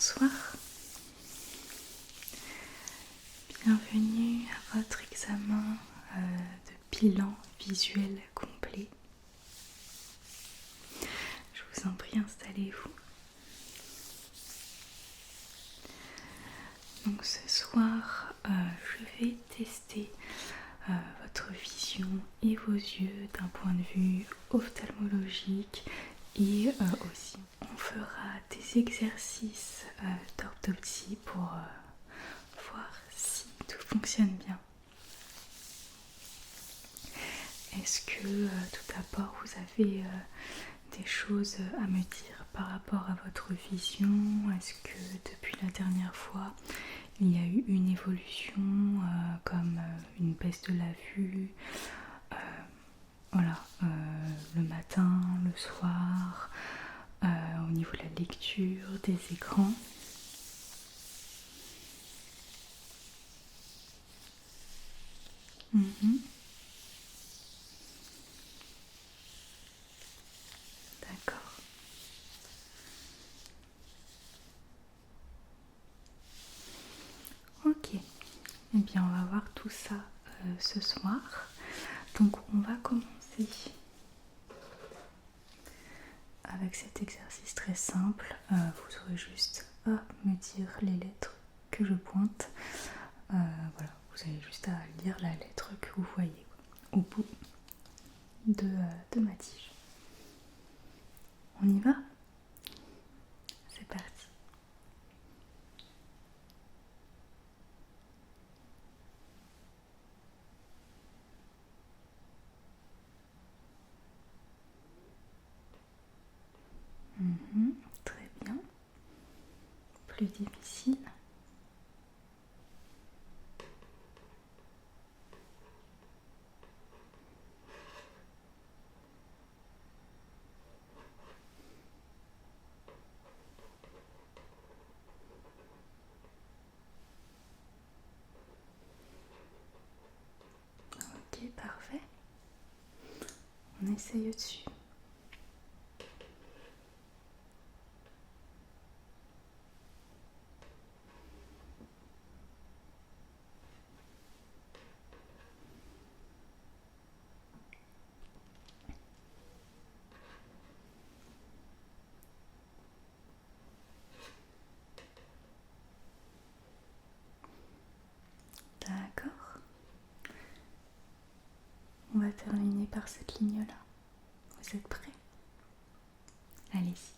Bonsoir, bienvenue à votre examen de bilan visuel complet. Je vous en prie, installez-vous. Donc ce soir, je vais tester votre vision et vos yeux d'un point de vue ophtalmologique et aussi on fera des exercices d'orthoptie pour voir si tout fonctionne bien. Est-ce que tout d'abord vous avez des choses à me dire par rapport à votre vision? Est-ce que depuis la dernière fois il y a eu une évolution comme une baisse de la vue, le matin, le soir, au niveau de la lecture, des écrans? D'accord. Ok. Eh bien, on va voir tout ça ce soir. Donc, on va commencer avec cet exercice très simple. Vous aurez juste à me dire les lettres que je pointe. Voilà, vous avez juste à lire la lettre que vous voyez au bout de ma tige. On y va? C'est parti. Très bien. Plus difficile. Ok, parfait. On essaye au-dessus. D'accord. On va terminer par cette ligne-là. Vous êtes prêts? Allez-y.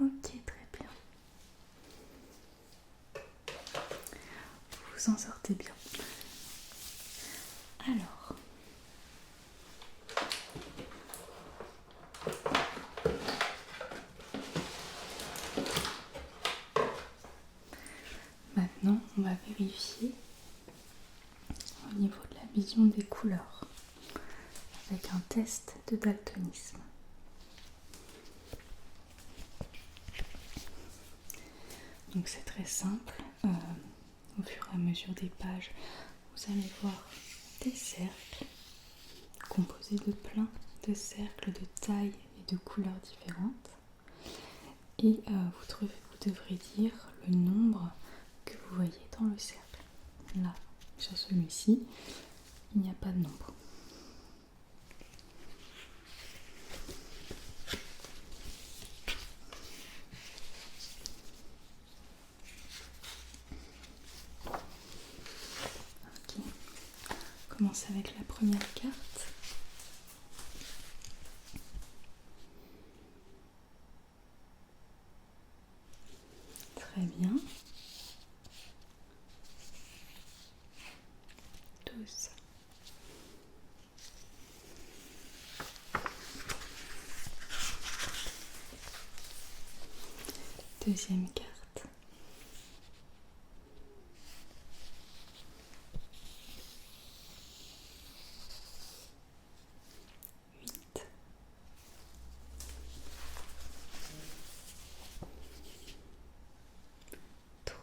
Ok, très bien. Vous vous en sortez bien. Alors, maintenant, on va vérifier au niveau de la vision des couleurs avec un test de daltonisme. Donc c'est très simple. Au fur et à mesure des pages, vous allez voir des cercles composés de plein de cercles de tailles et de couleurs différentes. Et vous devrez dire le nombre que vous voyez dans le cercle. Là, sur celui-ci, il n'y a pas de nombre. Ok. On commence avec la première carte. Très bien. 12. Deuxième carte.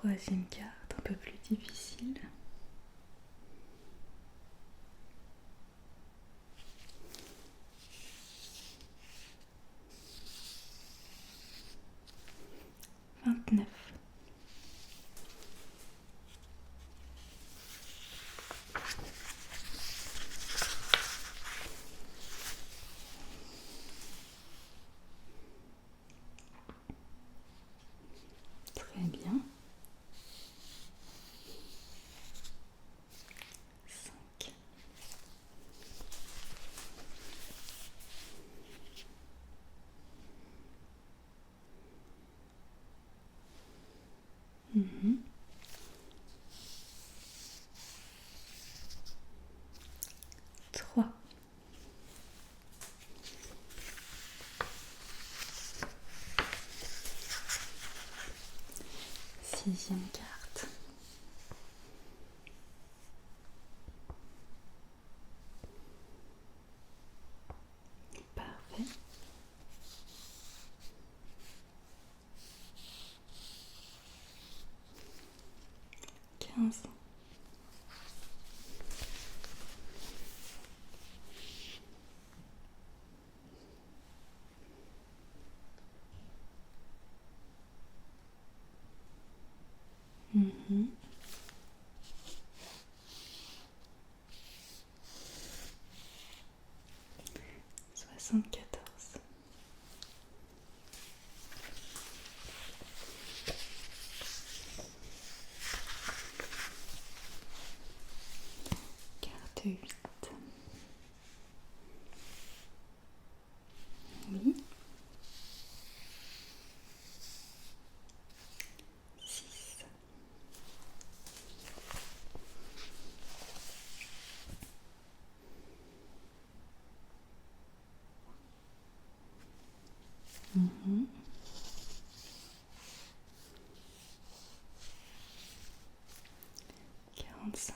troisième carte, un peu plus difficile. Vingt-neuf. Très bien. 5. Mhm. 3. Sixième carte. Parfait. 15. Mhm. 74. Carte 8. Oui. 6. Mhm. 45.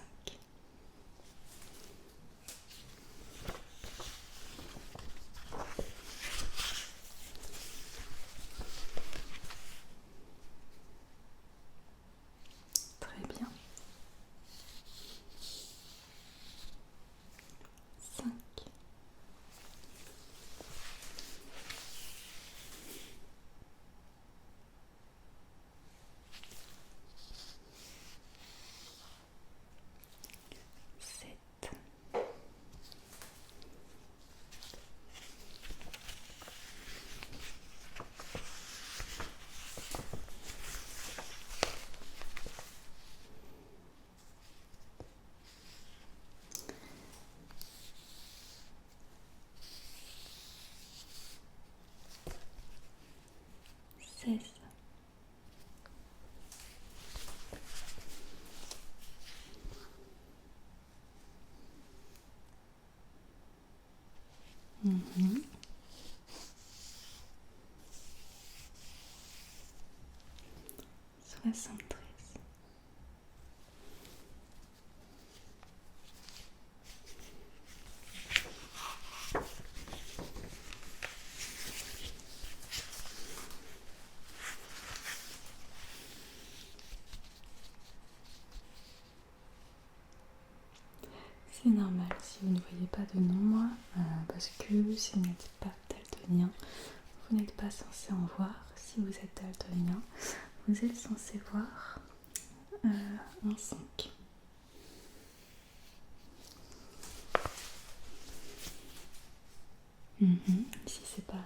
Très bien. 5. 7. 16. Mhm. 73. C'est normal si vous ne voyez pas de nombre, parce que si vous n'êtes pas daltonien, vous n'êtes pas censé en voir. Si vous êtes daltonien, vous êtes censé voir un 5. Ici c'est pareil.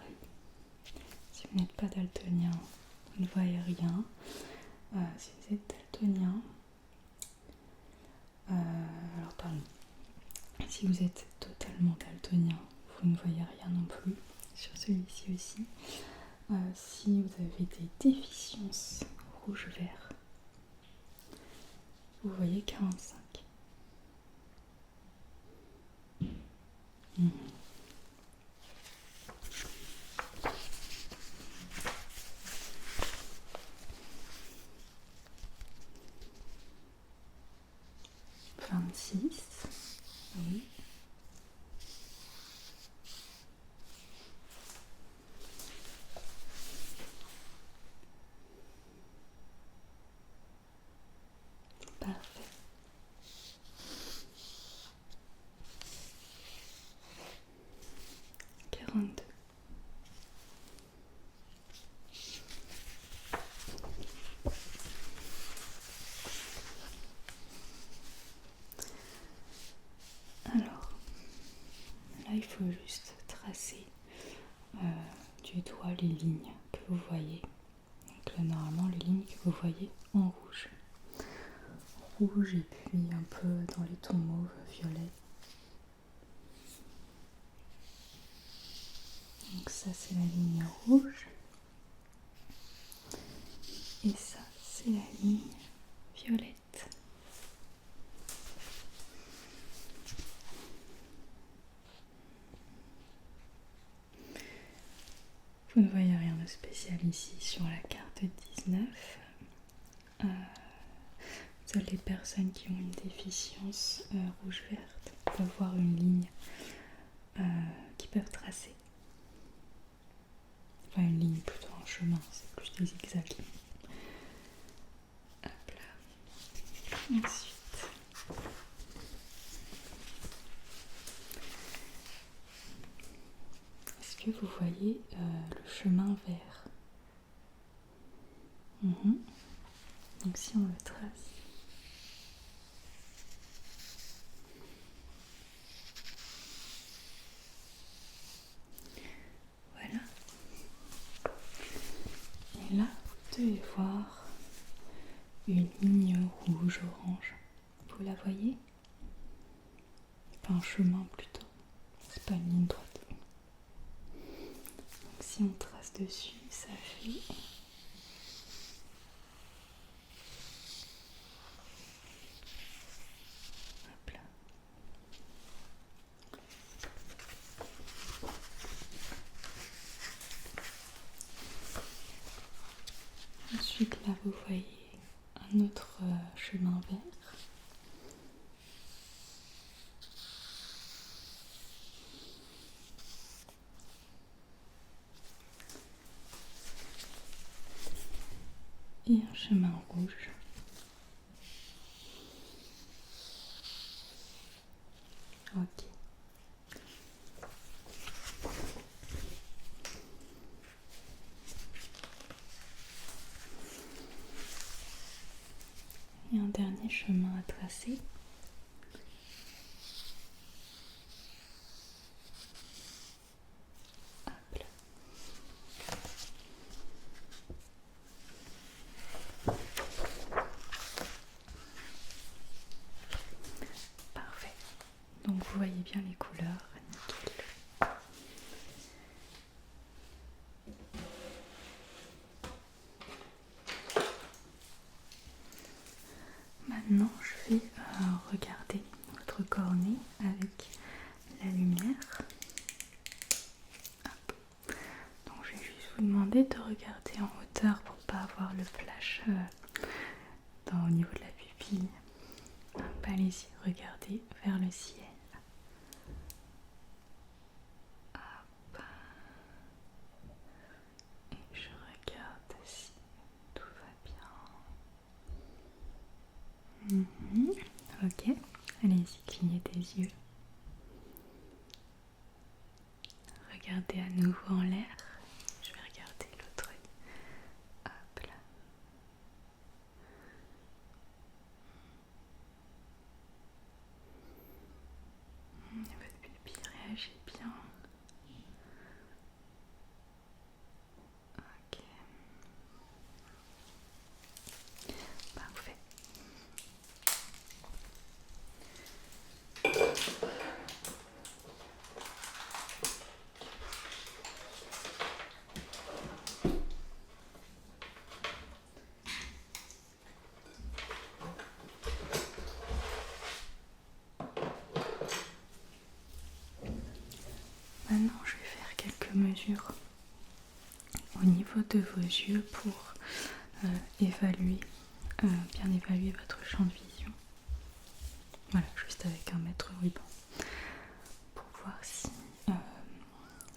Si vous n'êtes pas daltonien, vous ne voyez rien. Si vous êtes daltonien, alors pardon, si vous êtes totalement daltonien, vous ne voyez rien non plus. Sur celui-ci aussi. Si vous avez des déficiences rouge-vert, vous voyez 45. Mmh. 26. Oui. les lignes que vous voyez. Donc là, normalement, les lignes que vous voyez en rouge. Rouge et puis un peu dans les tons mauve, violet. Donc ça, c'est la ligne rouge. Et ça, c'est la ligne violette. Vous ne voyez rien de spécial ici sur la carte 19. Seules les personnes qui ont une déficience rouge-verte peuvent voir une ligne qu'ils peuvent tracer. Enfin, une ligne, plutôt un chemin, c'est plus des zigzags. Hop là. Ensuite, est-ce que vous voyez le chemin vert? Donc si on le trace, voilà. Et là, vous devez voir une ligne rouge-orange. Vous la voyez? Pas un chemin plutôt. C'est pas une ligne droite. Donc si on trace dessus, ça fait hop là. Ensuite là vous voyez un autre chemin vert. Et un chemin rouge. Ok. Et un dernier chemin à tracer. Hop là. Parfait. Donc vous voyez bien les couleurs, nickel. Maintenant je vais regarder votre cornet avec la lumière. Hop. Donc je vais juste vous demander de regarder en hauteur pour pas avoir le flash au niveau de la pupille. Hop, allez-y, regardez vers le ciel. Hop. Et je regarde si tout va bien. Ok, allez-y, clignez des yeux. Regardez à nouveau en l'air. Je vais regarder l'autre œil. Hop là. Votre pupille réagit bien. Ok. Parfait. Maintenant, je vais faire quelques mesures au niveau de vos yeux pour évaluer, bien évaluer votre champ de vision. Voilà, juste avec un mètre ruban pour voir si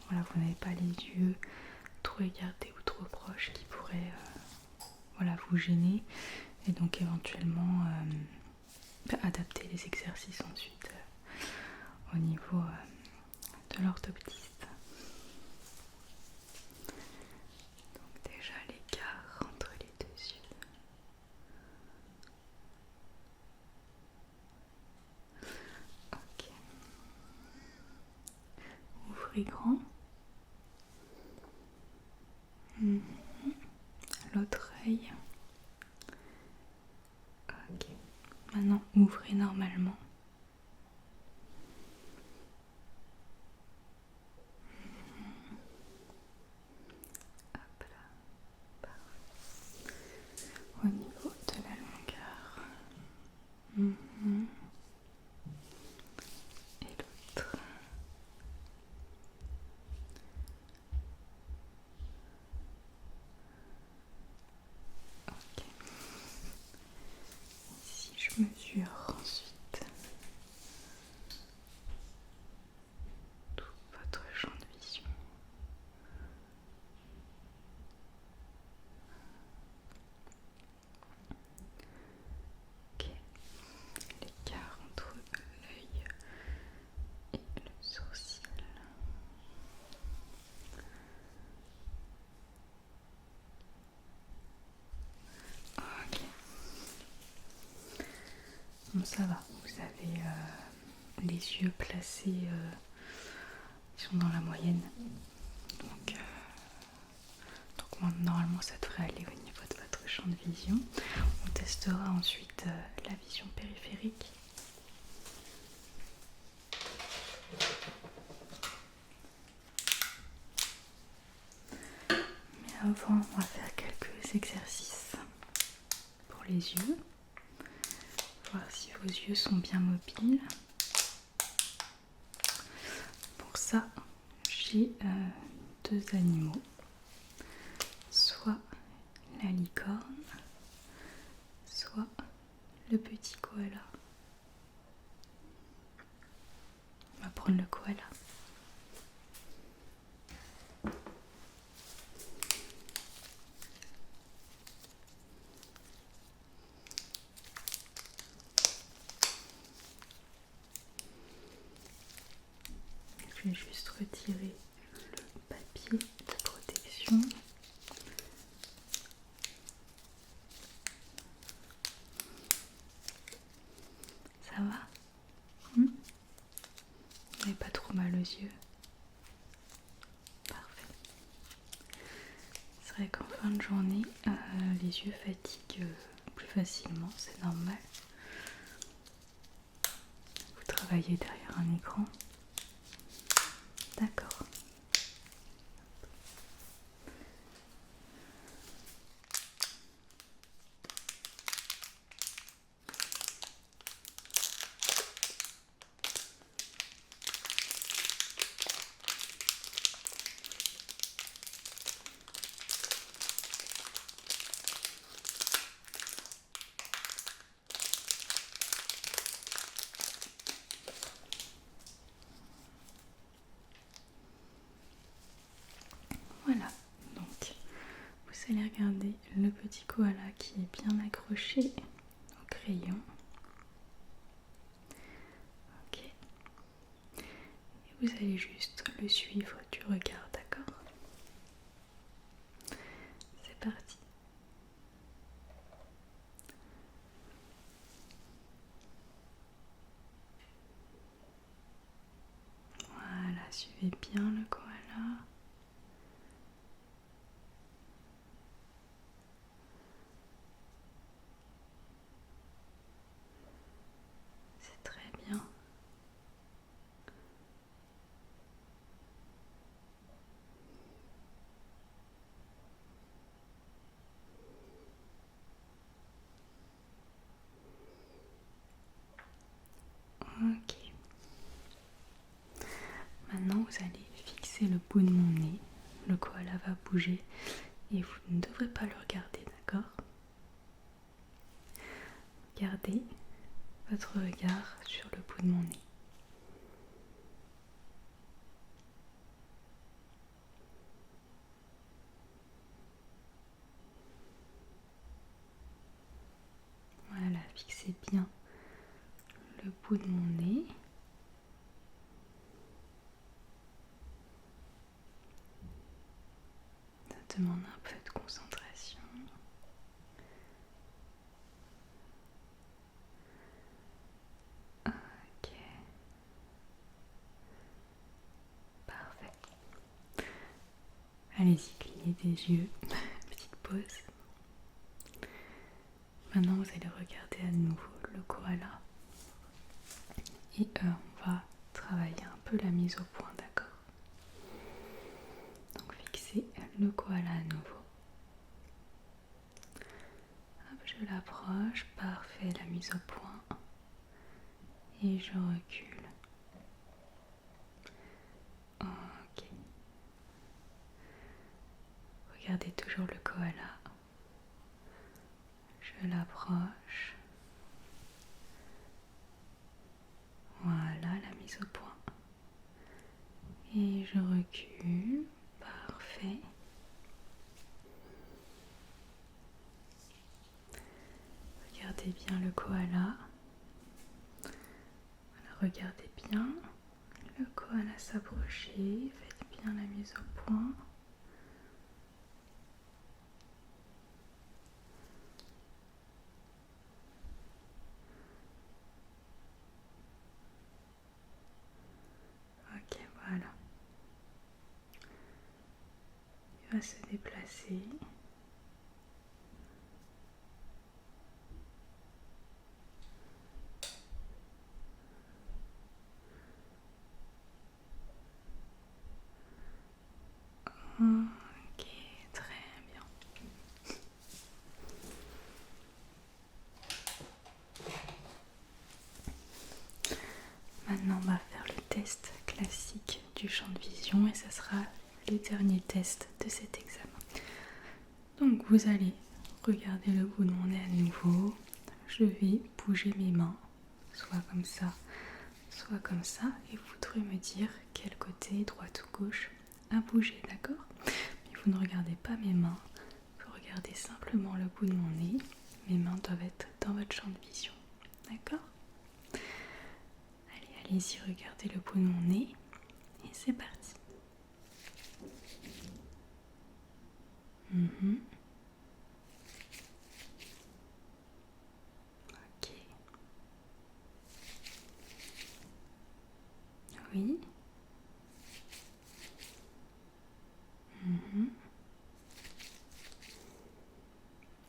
voilà, vous n'avez pas les yeux trop écartés ou trop proches qui pourraient voilà, vous gêner et donc éventuellement adapter les exercices ensuite au niveau de l'orthoptiste. Donc déjà l'écart entre les deux yeux. Ok. Ouvrez grand. l'autre œil. Ok. Maintenant, ouvrez normalement. Hop là. Parfait. Au niveau de la longueur. Et l'autre. Ok. Ici, je mesure ensuite tout votre champ de vision. Ok. L'écart entre l'œil et le sourcil. Ok. Bon, ça va. Vous avez les yeux placés, ils sont dans la moyenne. Donc normalement, ça devrait aller au niveau de votre champ de vision. On testera ensuite la vision périphérique. Mais avant, on va faire quelques exercices pour les yeux. Voir si vos yeux sont bien mobiles. Pour ça, j'ai deux animaux. Soit la licorne, soit le petit koala. On va prendre le koala. Je vais juste retirer le papier de protection. Ça va? Vous n'avez pas trop mal aux yeux? Parfait. C'est vrai qu'en fin de journée, les yeux fatiguent plus facilement, c'est normal. Vous travaillez derrière un écran? D'accord. Voilà, donc vous allez regarder le petit koala qui est bien accroché au crayon. Ok. Et vous allez juste le suivre du regard, d'accord? C'est parti. Voilà, suivez bien le koala. C'est très bien. Ok. Maintenant, vous allez fixer le bout de mon nez. Le koala va bouger et vous ne devrez pas le regarder, d'accord? Gardez votre regard sur le bout de mon nez. Voilà, fixez bien le bout de mon nez. Ça demande un peu de concentration. Ok. Parfait. Allez-y, clignez des yeux. Petite pause. Maintenant, vous allez regarder à nouveau le koala et on va travailler un peu la mise au point, d'accord? Donc fixez le koala à nouveau. Hop, je l'approche, parfait, la mise au point. Et je recule. Ok. Regardez toujours le koala. Je l'approche. Voilà la mise au point. Et je recule. Parfait. Regardez bien le koala. Voilà, regardez bien le koala s'approcher. Faites bien la mise au point. Ok, voilà. Il va se déplacer. Ok, très bien. Maintenant, on va faire le test classique du champ de vision et ce sera le dernier test de cet examen. Donc, vous allez regarder le bout de mon nez à nouveau. Je vais bouger mes mains, soit comme ça, et vous devrez me dire quel côté, droite ou gauche, à bouger, d'accord? Mais vous ne regardez pas mes mains, vous regardez simplement le bout de mon nez. Mes mains doivent être dans votre champ de vision, d'accord? Allez-y, regardez le bout de mon nez et c'est parti. Ok. Oui.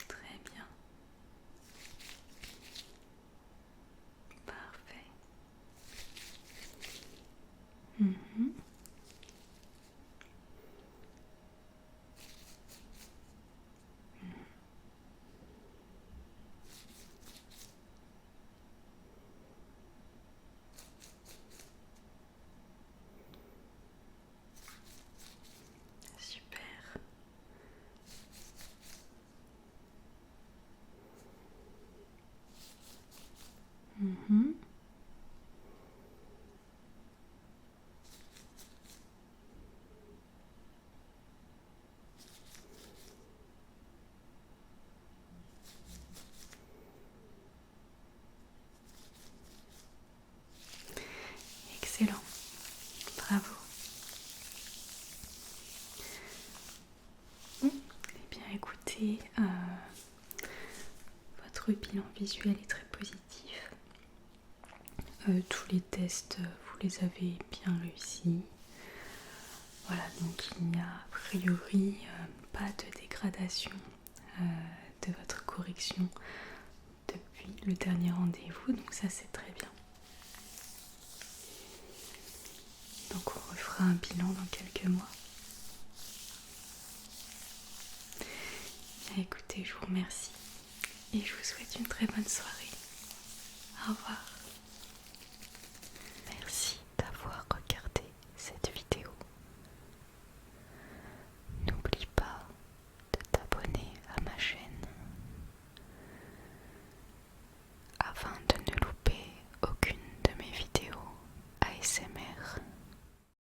Très bien. Parfait. Super. Excellent. Bravo. Bon, eh bien écoutez, votre bilan visuel est très positif. Tous les tests, vous les avez bien réussis. Voilà, donc il n'y a a priori pas de dégradation de votre correction depuis le dernier rendez-vous, donc ça c'est très bien. Donc on refera un bilan dans quelques mois. Écoutez, je vous remercie et je vous souhaite une très bonne soirée. Au revoir.